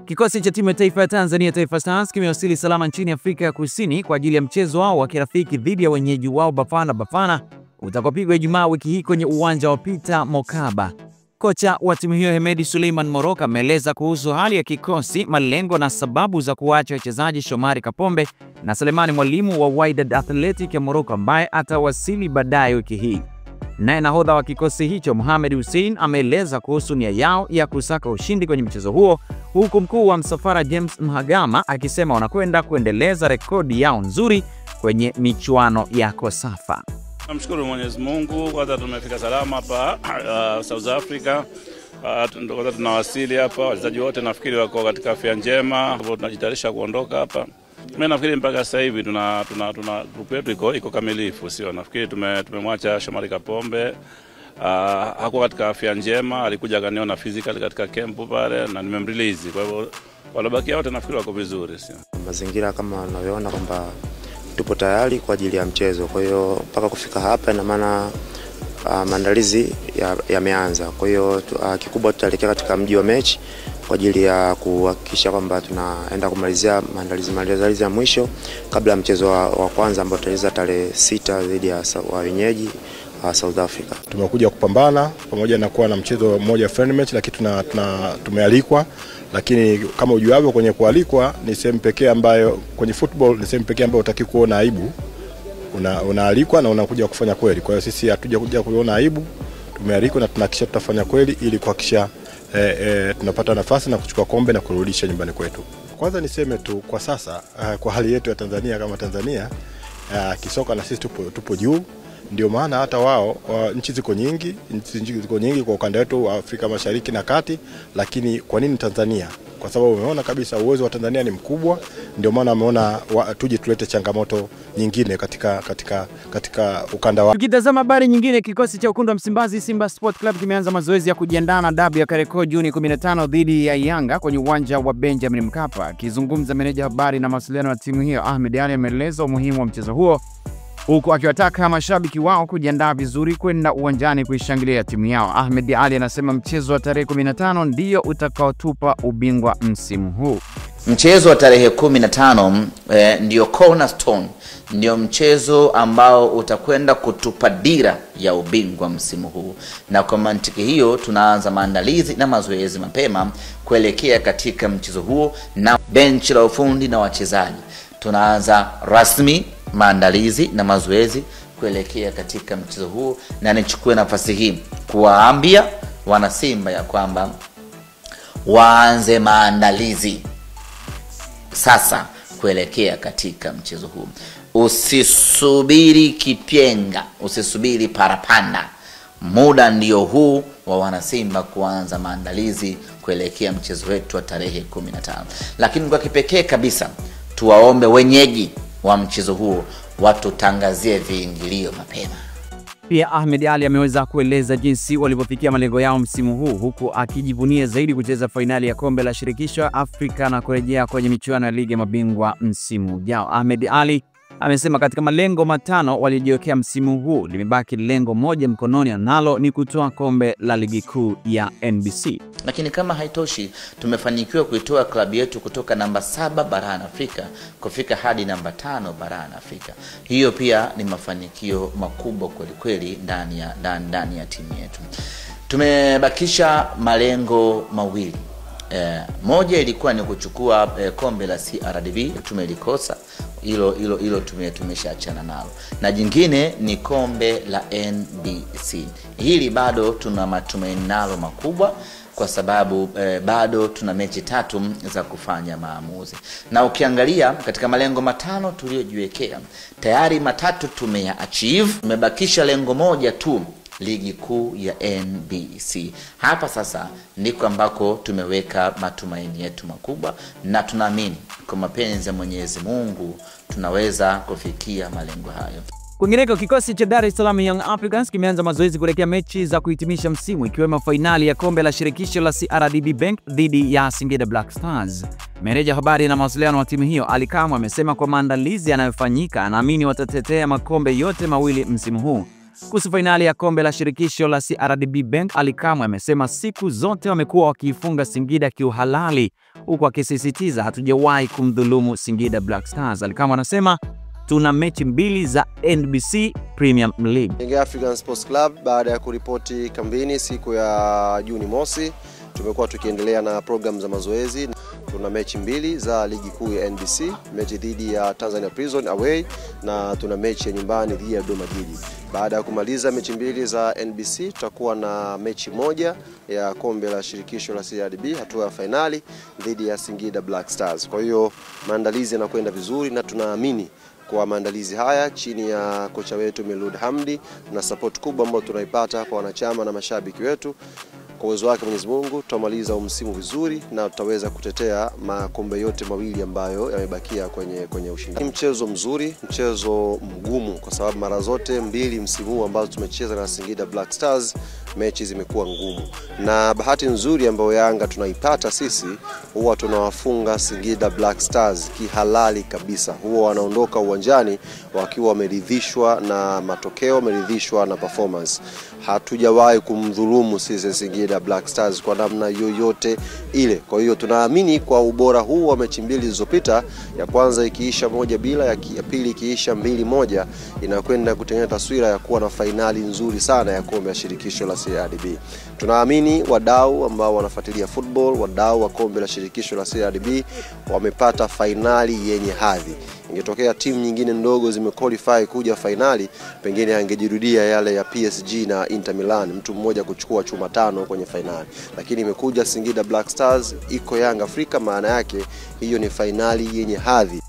Kikosi cha timu ya taifa ya Tanzania Taifa Stars kimewasili salama nchini Afrika ya Kusini kwa ajili ya mchezo wao wa kirafiki dhidi ya wenyeji wao Bafana utakopigwa Ijumaa wiki hii kwenye uwanja wa Peter Mokaba. Kocha wa timu hiyo Hemedi Suleiman Moroka ameeleza kuhusu hali ya kikosi, malengo na sababu za kuacha wachezaji Shomari Kapombe na Selemani Mwalimu wa Wydad Athletic ya Morocco ambaye atawasili baadaye wiki hii. Naye nahodha wa kikosi hicho Mohamed Hussein ameeleza kuhusu nia yao ya kusaka ushindi kwenye mchezo huo, huku mkuu wa msafara James Mhagama akisema wanakwenda kuendeleza rekodi yao nzuri kwenye michuano ya Kosafa. Namshukuru Mwenyezi Mungu kwanza tumefika salama hapa South Africa. Ndio tunawasili hapa, wachezaji wote nafikiri wako katika afya njema, tunajitayarisha kuondoka hapa. Mimi nafikiri mpaka sasa hivi tuna group yetu iko kamilifu, sio? Nafikiri tumemwacha Shomari Kapombe, hakuwa katika afya njema, alikuja akaniona physical katika camp pale na nimemrelease. Kwa hivyo walobaki wote nafikiri wako vizuri, sio? Mazingira kama unavyoona kwamba tupo tayari kwa ajili ya mchezo. Kwa hiyo mpaka kufika hapa ina maana maandalizi yameanza. Kwa hiyo kikubwa tutaelekea katika mji wa mechi kwa ajili ya kuhakikisha kwamba tunaenda kumalizia maandalizi ya mwisho kabla ya mchezo wa kwanza ambao tutacheza tarehe 6 dhidi ya wenyeji South Africa. Tumekuja kupambana pamoja na kuwa na mchezo mmoja friendly match, lakini tumealikwa. Lakini kama ujuavyo kwenye kualikwa ni sehemu pekee ambayo kwenye football ni sehemu pekee ambayo utaki kuona aibu. Unaalikwa na unakuja kufanya kweli. Kwa hiyo sisi hatuja kuja kuona aibu. Tumealikwa na tunahakikisha tutafanya kweli ili kuhakikisha tunapata nafasi na kuchukua kombe na kurudisha nyumbani kwetu. Kwanza niseme tu kwa sasa kwa hali yetu ya Tanzania kama Tanzania kisoka na sisi tupo juu. Ndio maana hata wao nchi ziko nyingi kwa ukanda wetu wa Afrika Mashariki na Kati, lakini kwa nini Tanzania? Kwa sababu umeona kabisa uwezo wa Tanzania ni mkubwa, ndio maana wameona tuje tulete changamoto nyingine katika ukanda wa. Tukitazama habari nyingine, kikosi cha Wekundu wa Msimbazi Simba Sport Club kimeanza mazoezi ya kujiandaa na dabi ya Kariakoo Juni 15 dhidi ya Yanga kwenye uwanja wa Benjamin Mkapa. Akizungumza meneja habari na mawasiliano wa timu hiyo Ahmed Ali ameeleza umuhimu wa mchezo huo, huku akiwataka mashabiki wao kujiandaa vizuri kwenda uwanjani kuishangilia timu yao. Ahmed Ali anasema mchezo wa tarehe 15 ndio utakaotupa ubingwa msimu huu. Mchezo wa tarehe 15 ndio cornerstone, ndio mchezo ambao utakwenda kutupa dira ya ubingwa msimu huu. Na kwa mantiki hiyo tunaanza maandalizi na mazoezi mapema kuelekea katika mchezo huo, na benchi la ufundi na wachezaji tunaanza rasmi maandalizi na mazoezi kuelekea katika mchezo huu. Na nichukue nafasi hii kuwaambia wana Simba ya kwamba waanze maandalizi sasa kuelekea katika mchezo huu. Usisubiri kipyenga, usisubiri parapanda. Muda ndio huu wa wana Simba kuanza maandalizi kuelekea mchezo wetu wa tarehe 15. Lakini kwa kipekee kabisa tuwaombe wenyeji wa mchezo huo watutangazie viingilio mapema. Pia Ahmed Ali ameweza kueleza jinsi walivyofikia malengo yao msimu huu, huku akijivunia zaidi kucheza fainali ya kombe la shirikisho Afrika na kurejea kwenye michuano ya ligi ya mabingwa msimu ujao. Ahmed Ali amesema katika malengo 5 waliojiwekea msimu huu limebaki lengo moja mkononi, nalo ni kutoa kombe la ligi kuu ya NBC. Lakini kama haitoshi, tumefanikiwa kuitoa klabu yetu kutoka namba 7 barani Afrika kufika hadi namba 5 barani Afrika. Hiyo pia ni mafanikio makubwa kweli ndani ya timu yetu. Tumebakisha malengo mawili. Moja ilikuwa ni kuchukua kombe la CRDB, tumelikosa. Hilo tumeshaachana nalo. Na jingine ni kombe la NBC. Hili bado tuna matumaini nalo makubwa kwa sababu bado tuna mechi 3 za kufanya maamuzi. Na ukiangalia katika malengo 5 tuliojiwekea, tayari 3 tumeachieve. Tumebakisha lengo moja tu, ligi kuu ya NBC. Hapa sasa ndiko ambako tumeweka matumaini yetu makubwa, na tunaamini kwa mapenzi ya Mwenyezi Mungu tunaweza kufikia malengo hayo. Kwingineko, kikosi cha Dar es Salaam Young Africans kimeanza mazoezi kuelekea mechi za kuhitimisha msimu, ikiwemo fainali ya kombe la shirikisho la CRDB Bank dhidi ya Singida Black Stars. Meneja habari na mawasiliano wa timu hiyo Ali Kamwe amesema kwa maandalizi yanayofanyika anaamini watatetea makombe yote mawili msimu huu. Kuhusu fainali ya kombe la shirikisho la CRDB Bank, Ally Kamwe amesema siku zote wamekuwa wakiifunga Singida kiuhalali, huku akisisitiza hatujawahi kumdhulumu Singida Black Stars. Ally Kamwe anasema tuna mechi 2 za NBC Premier League. Young African Sports Club baada ya kuripoti kambini siku ya Juni mosi, tumekuwa tukiendelea na program za mazoezi. Tuna mechi 2 za ligi kuu ya NBC, mechi dhidi ya Tanzania Prison away na tuna mechi ya nyumbani dhidi ya Dodoma Jiji. Baada ya kumaliza mechi 2 za NBC, tutakuwa na mechi 1 ya kombe la shirikisho la CRDB hatua ya finali dhidi ya Singida Black Stars. Kwa hiyo maandalizi yanakwenda vizuri na tunaamini kwa maandalizi haya chini ya kocha wetu Milud Hamdi na support kubwa ambayo tunaipata kwa wanachama na mashabiki wetu, kwa uwezo wake Mwenyezi Mungu tutamaliza msimu vizuri na tutaweza kutetea makombe yote mawili ambayo yamebakia kwenye ushindani. Mchezo mzuri, mchezo mgumu kwa sababu mara zote 2 msimu huu ambazo tumecheza na Singida Black Stars mechi zimekuwa ngumu. Na bahati nzuri ambayo Yanga tunaipata sisi, huwa tunawafunga Singida Black Stars kihalali kabisa. Huwa wanaondoka uwanjani wakiwa wameridhishwa na matokeo, wameridhishwa na performance. Hatujawahi kumdhulumu sisi Singida Black Stars kwa namna yoyote ile. Kwa hiyo tunaamini kwa ubora huu wa mechi 2 zilizopita, ya kwanza ikiisha 1-0, ya pili ikiisha 2-1, inakwenda kutengeneza taswira ya kuwa na fainali nzuri sana ya kombe la shirikisho la CRDB. Tunaamini wadau ambao wanafuatilia football, wadau wa kombe la shirikisho la CRDB wamepata fainali yenye hadhi. Ingetokea timu nyingine ndogo zimequalify kuja fainali, pengine angejirudia yale ya PSG na Inter Milan, mtu mmoja kuchukua chuma 5 kwenye fainali. Lakini imekuja Singida Black Stars, iko Young Africa, maana yake hiyo ni fainali yenye hadhi.